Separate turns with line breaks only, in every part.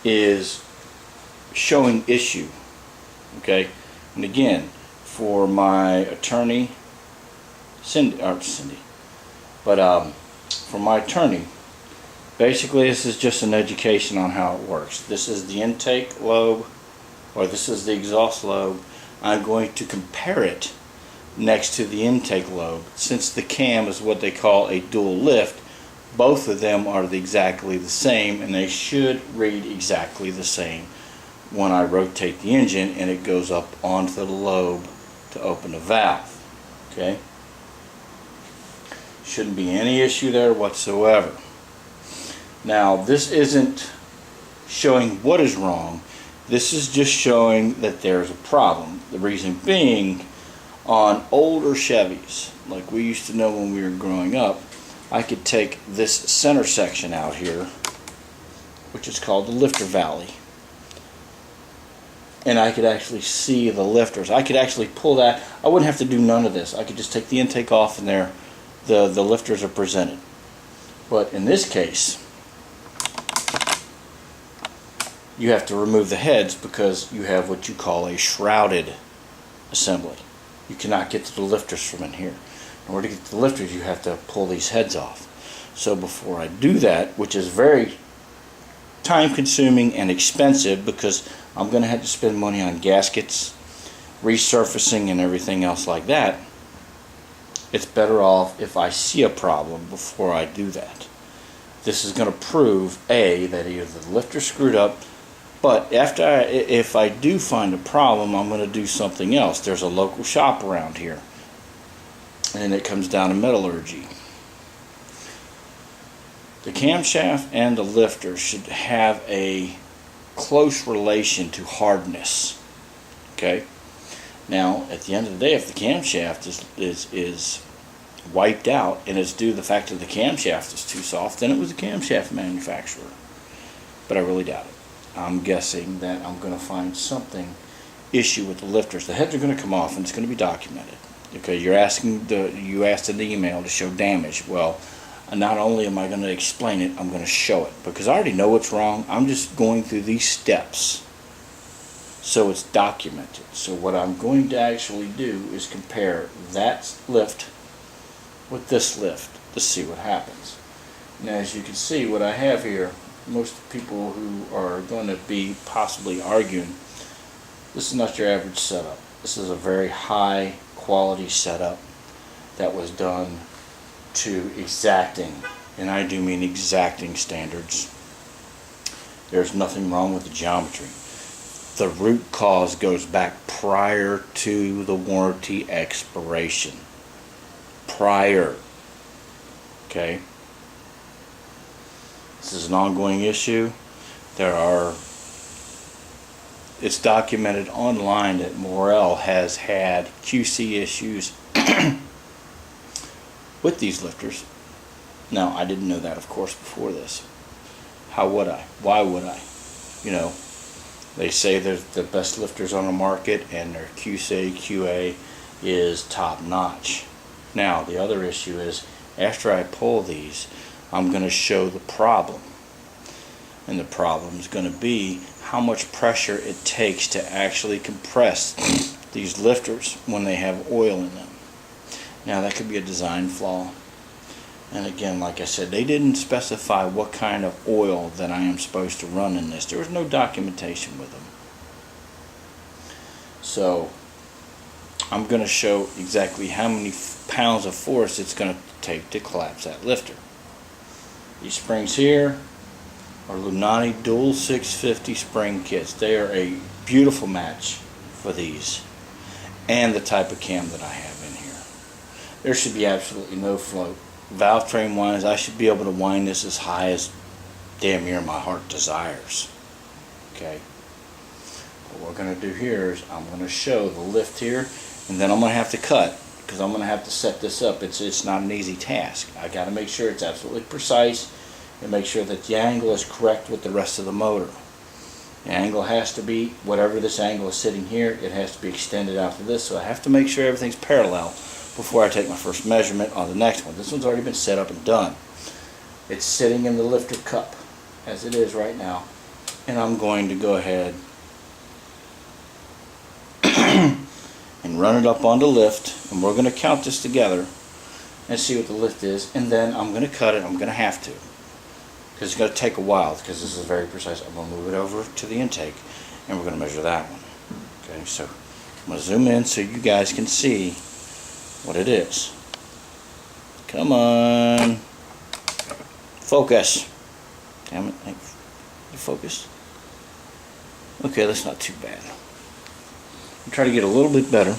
is showing issue. Okay, and again, for my attorney, Cindy, for my attorney, basically this is just an education on how it works. This is the intake lobe, or this is the exhaust lobe. I'm going to compare it next to the intake lobe. Since the cam is what they call a dual lift, both of them are exactly the same, and they should read exactly the same when I rotate the engine and it goes up onto the lobe to open the valve. Okay? Shouldn't be any issue there whatsoever. Now, this isn't showing what is wrong. This is just showing that there's a problem. The reason being, on older Chevys, like we used to know when we were growing up, I could take this center section out here, which is called the lifter valley, and I could actually see the lifters. I could actually pull that. I wouldn't have to do none of this. I could just take the intake off, and there the lifters are presented. But in this case, you have to remove the heads because you have what you call a shrouded assembly. You cannot get to the lifters from in here. In order to get to the lifters, you have to pull these heads off. So before I do that, which is very time consuming and expensive, because I'm going to have to spend money on gaskets, resurfacing, and everything else like that, it's better off if I see a problem before I do that. This is going to prove, A, that either the lifter's screwed up, but if I do find a problem, I'm going to do something else. There's a local shop around here, and it comes down to metallurgy. The camshaft and the lifter should have a close relation to hardness. Okay? Now, at the end of the day, if the camshaft is wiped out and it's due to the fact that the camshaft is too soft, then it was a camshaft manufacturer. But I really doubt it. I'm guessing that I'm going to find something issue with the lifters. The heads are going to come off and it's going to be documented. Okay, you asked in the email to show damage. Well, not only am I going to explain it, I'm going to show it, because I already know what's wrong. I'm just going through these steps so it's documented. So what I'm going to actually do is compare that lift with this lift to see what happens. Now, as you can see, what I have here, most people who are going to be possibly arguing, this is not your average setup. This is a very high quality setup that was done to exacting, and I do mean exacting standards. There's nothing wrong with the geometry. The root cause goes back prior to the warranty expiration. Prior. Okay? This is an ongoing issue. It's documented online that Morel has had QC issues with these lifters. Now, I didn't know that, of course, before this. How would I? Why would I? You know, they say they're the best lifters on the market and their QA is top notch. Now, the other issue is, after I pull these, I'm going to show the problem. And the problem is going to be how much pressure it takes to actually compress these lifters when they have oil in them. Now, that could be a design flaw. And again, like I said, they didn't specify what kind of oil that I am supposed to run in this. There was no documentation with them. So, I'm going to show exactly how many pounds of force it's going to take to collapse that lifter. These springs here are Lunati Dual 650 spring kits. They are a beautiful match for these and the type of cam that I have in here. There should be absolutely no float. Valve train wise, I should be able to wind this as high as damn near my heart desires. Okay. What we're going to do here is I'm going to show the lift here, and then I'm going to have to cut, because I'm going to have to set this up. It's not an easy task. I got to make sure it's absolutely precise and make sure that the angle is correct with the rest of the motor. The angle has to be, whatever this angle is sitting here, it has to be extended out to this, so I have to make sure everything's parallel before I take my first measurement on the next one. This one's already been set up and done. It's sitting in the lifter cup as it is right now. and I'm going to go ahead and run it up on the lift, and we're going to count this together and see what the lift is, and then I'm going to cut it. I'm going to have to, because it's going to take a while, because this is very precise. I'm going to move it over to the intake, and we're going to measure that one. Okay, so I'm going to zoom in so you guys can see what it is. Come on, focus. Damn it, focus. Okay, that's not too bad. I'll try to get a little bit better.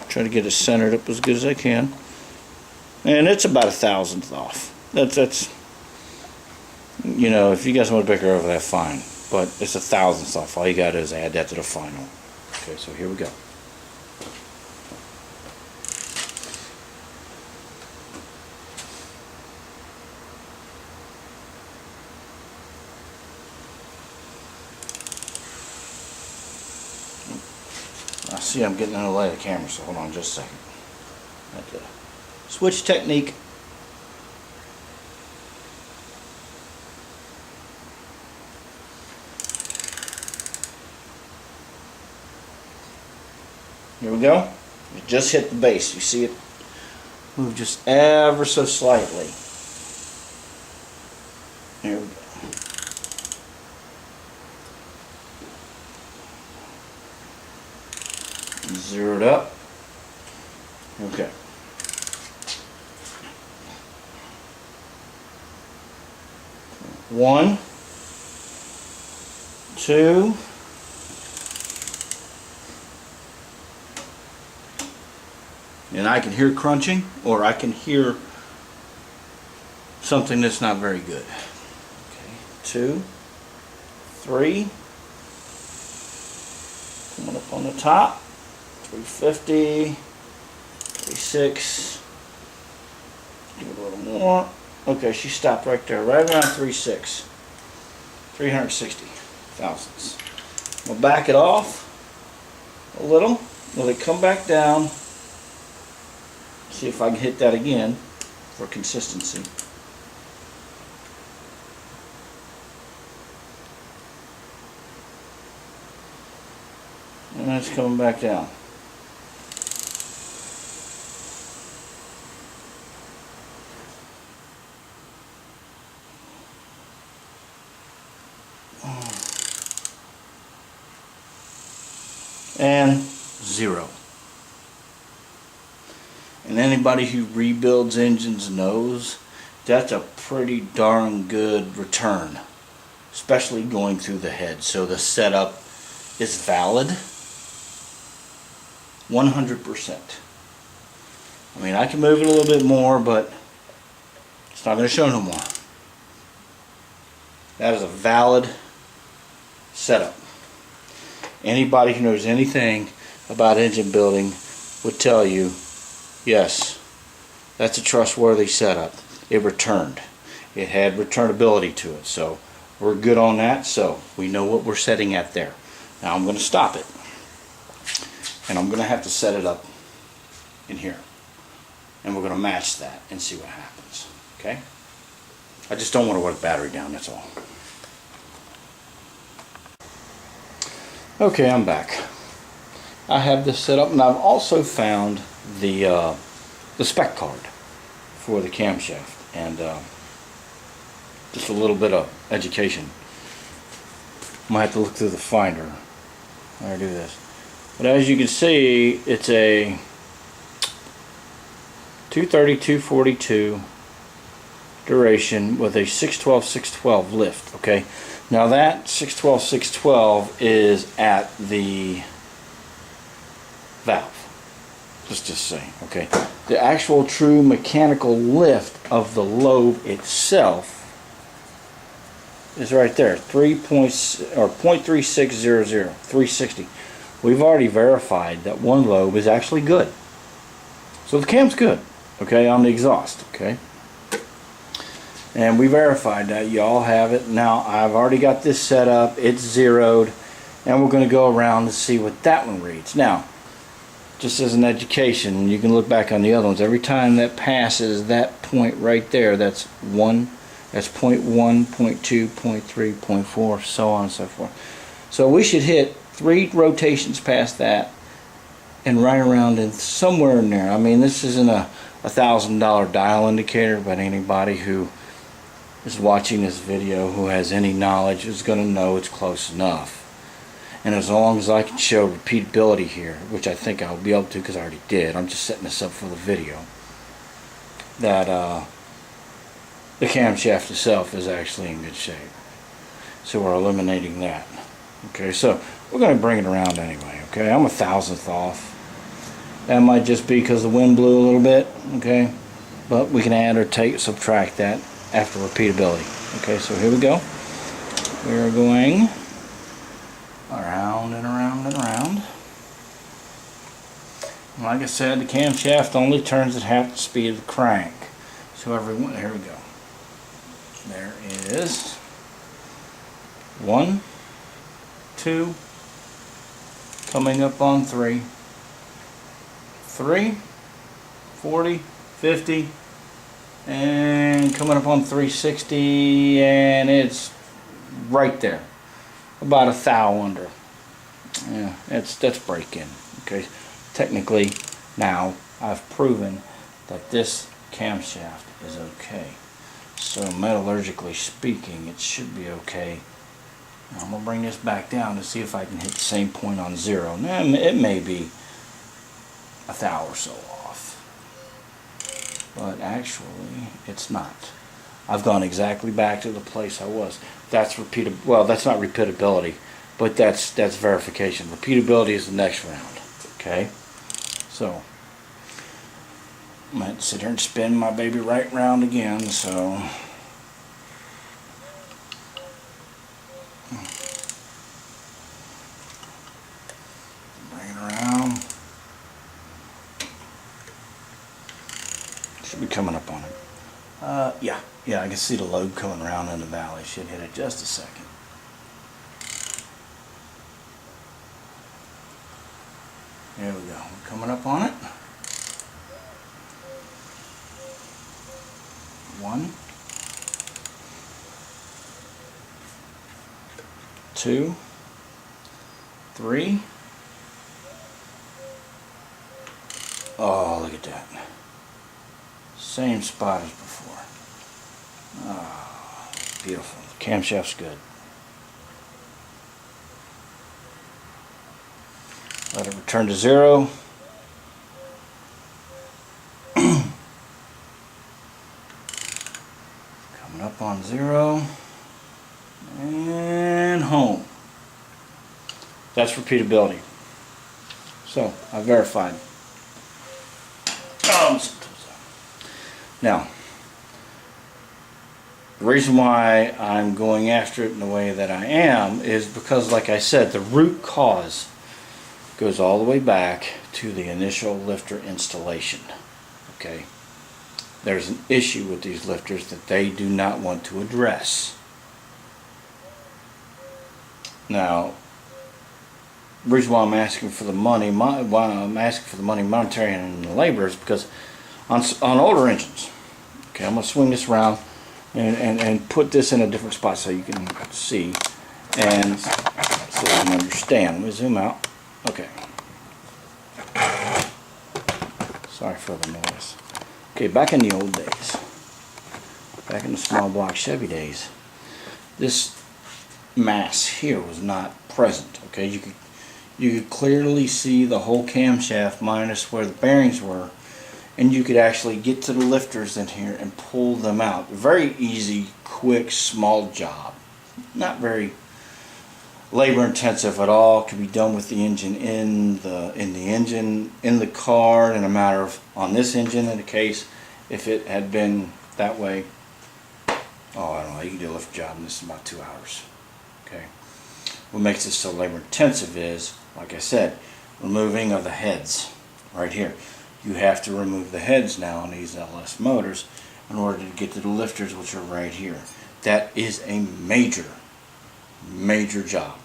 Try to get it centered up as good as I can. And it's about 1/1000th off. That's you know, if you guys want to pick her over that, fine. But it's 1/1000th off. All you got to do is add that to the final. Okay, so here we go. I see I'm getting in the way of the camera, so hold on just a second. Switch technique. Here we go. It just hit the base. You see it move just ever so slightly. Here we go. Zeroed up. Okay. One, two, and I can hear crunching, or I can hear something that's not very good. Okay, 2, 3, coming up on the top, 350, 36, do a little more. Okay, she stopped right there, right around 3.6, 360 thousandths. We'll back it off a little. Let it come back down. See if I can hit that again for consistency. And that's coming back down. And 0. And anybody who rebuilds engines knows that's a pretty darn good return, especially going through the head. So the setup is valid 100%. I mean, I can move it a little bit more, but it's not going to show no more. That is a valid setup. Anybody who knows anything about engine building would tell you, yes, that's a trustworthy setup. It returned. It had returnability to it. So we're good on that. So we know what we're setting at there. Now I'm going to stop it. And I'm going to have to set it up in here. And we're going to match that and see what happens. Okay? I just don't want to wear the battery down, that's all. Okay, I'm back. I have this set up, and I've also found the spec card for the camshaft, and just a little bit of education. Might have to look through the finder when I do this. But as you can see, it's a 230-242 duration with a 612-612 lift. Okay, now that 612-612 is at the valve. Let's just say, okay, the actual true mechanical lift of the lobe itself is right there, 0.3600, 360. We've already verified that one lobe is actually good. So the cam's good, okay, on the exhaust, okay? And we verified that. Y'all have it. Now, I've already got this set up. It's zeroed. And we're going to go around and see what that one reads. Now, just as an education, you can look back on the other ones. Every time that passes that point right there, that's That's 0.1, 0.2, 0.3, 0.4, so on and so forth. So we should hit 3 rotations past that and right around in somewhere in there. I mean, this isn't a $1,000 dial indicator, but anybody who is watching this video who has any knowledge is going to know it's close enough. And as long as I can show repeatability here, which I think I'll be able to because I already did, I'm just setting this up for the video, that the camshaft itself is actually in good shape. So we're eliminating that. Okay, so we're going to bring it around anyway. Okay, I'm 1/1000th off. That might just be because the wind blew a little bit. Okay, but we can add or subtract that after repeatability. Okay, so here we go. We're going around and around and around. And like I said, the camshaft only turns at half the speed of the crank. So here we go. There is 1, 2, coming up on 3, 40, 50, and coming up on 360, and it's right there, about a thou under. Yeah, that's break-in. Okay, technically now I've proven that this camshaft is okay. So metallurgically speaking, it should be okay. Now I'm gonna bring this back down to see if I can hit the same point on 0. Now it may be a thou or so off, but actually it's not. I've gone exactly back to the place I was. That's well, that's not repeatability, but that's verification. Repeatability is the next round. Okay, so I'm going to sit here and spin my baby right round again. So bring it around. Should be coming up on it. Yeah, I can see the load coming around in the valley. Should hit it just a second. There we go. We're coming up on it. 1, 2, 3. Oh, look at that. Same spot as before. Oh, beautiful. The camshaft's good. Let it return to 0. Coming up on 0. And home. That's repeatability. So, I verified. Now, the reason why I'm going after it in the way that I am is because, like I said, the root cause goes all the way back to the initial lifter installation. Okay, there's an issue with these lifters that they do not want to address. Now, the reason why I'm asking for the money, monetary and labor, is because on older engines. Okay, I'm going to swing this around and put this in a different spot so you can see and so you can understand. Let me zoom out. Okay. Sorry for the noise. Okay, back in the old days, back in the small block Chevy days, this mass here was not present. Okay, you could clearly see the whole camshaft minus where the bearings were, and you could actually get to the lifters in here and pull them out. Very easy, quick, small job. Not very labor intensive at all. Can be done with the engine in the car in a matter of, on this engine in the case, if it had been that way, oh, I don't know, you can do a lift job in this in about 2 hours. Okay. What makes this so labor intensive is, like I said, removing of the heads right here. You have to remove the heads now on these LS motors in order to get to the lifters, which are right here. That is a major job.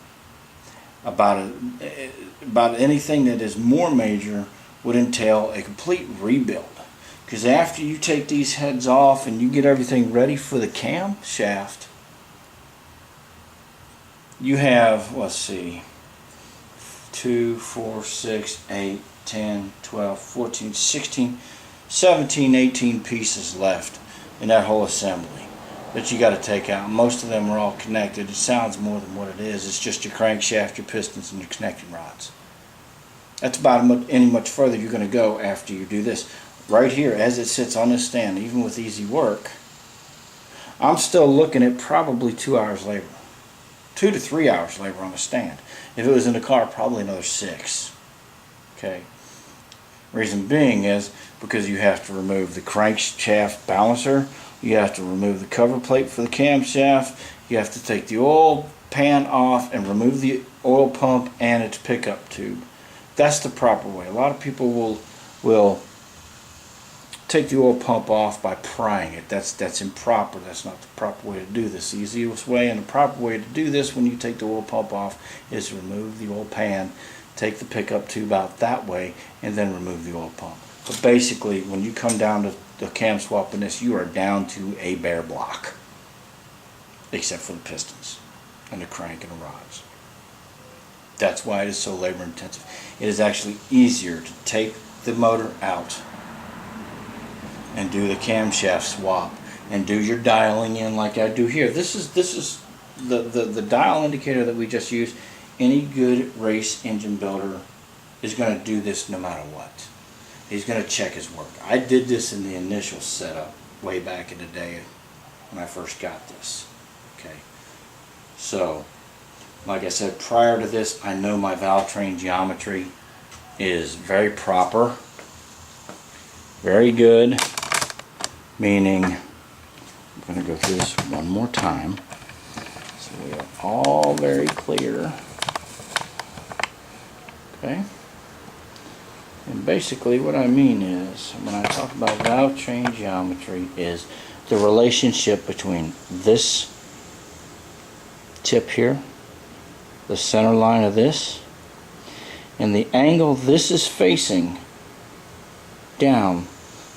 About anything that is more major would entail a complete rebuild, Because after you take these heads off and you get everything ready for the camshaft, you have, let's see, 2, 4, 6, 8, 10, 12, 14, 16, 17, 18 pieces left in that whole assembly that you got to take out. Most of them are all connected. It sounds more than what it is. It's just your crankshaft, your pistons, and your connecting rods. That's about any much further you're going to go after you do this. Right here, as it sits on this stand, even with easy work, I'm still looking at probably 2 hours labor. 2 to 3 hours labor on the stand. If it was in the car, probably another 6. Okay. Reason being is because you have to remove the crankshaft balancer, you have to remove the cover plate for the camshaft, you have to take the oil pan off and remove the oil pump and its pickup tube. That's the proper way. A lot of people will take the oil pump off by prying it. That's improper. That's not the proper way to do this. The easiest way and the proper way to do this when you take the oil pump off is remove the oil pan, take the pickup tube out that way, and then remove the oil pump. But basically, when you come down to the cam swap in this, you are down to a bare block, except for the pistons and the crank and the rods. That's why it is so labor intensive. It is actually easier to take the motor out and do the camshaft swap and do your dialing in like I do here. This is the dial indicator that we just used. Any good race engine builder is going to do this no matter what. He's going to check his work. I did this in the initial setup way back in the day when I first got this. Okay, so like I said, prior to this, I know my valve train geometry is very proper, very good, meaning I'm going to go through this one more time so we are all very clear. Okay, and basically what I mean is, when I talk about valve train geometry, is the relationship between this tip here, the center line of this, and the angle this is facing down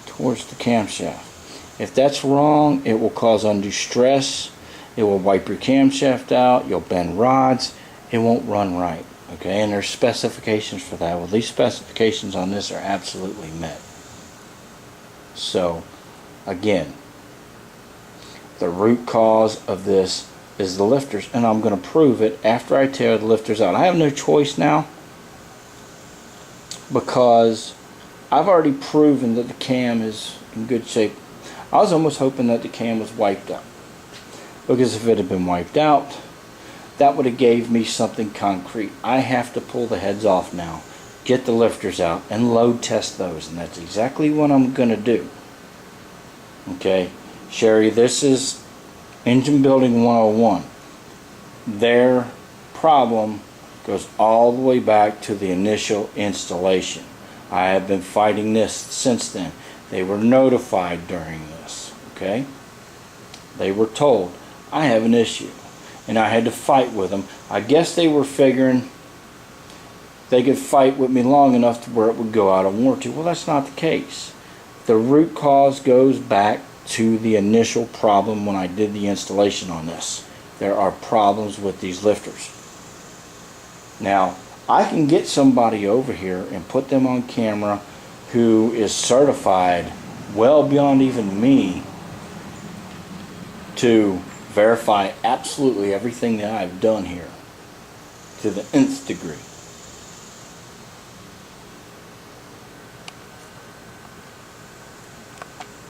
towards the camshaft. If that's wrong, it will cause undue stress, it will wipe your camshaft out, you'll bend rods, it won't run right. Okay, and there's specifications for that. Well, these specifications on this are absolutely met. So, again, the root cause of this is the lifters, and I'm going to prove it after I tear the lifters out. I have no choice now because I've already proven that the cam is in good shape. I was almost hoping that the cam was wiped out, because if it had been wiped out, that would have gave me something concrete. I have to pull the heads off now, get the lifters out, and load test those, and that's exactly what I'm going to do. Okay, Sherry, this is Engine Building 101. Their problem goes all the way back to the initial installation. I have been fighting this since then. They were notified during this. Okay, they were told, I have an issue, and I had to fight with them. I guess they were figuring they could fight with me long enough to where it would go out of warranty. Well, that's not the case. The root cause goes back to the initial problem when I did the installation on this. There are problems with these lifters. Now, I can get somebody over here and put them on camera who is certified well beyond even me to verify absolutely everything that I've done here to the nth degree.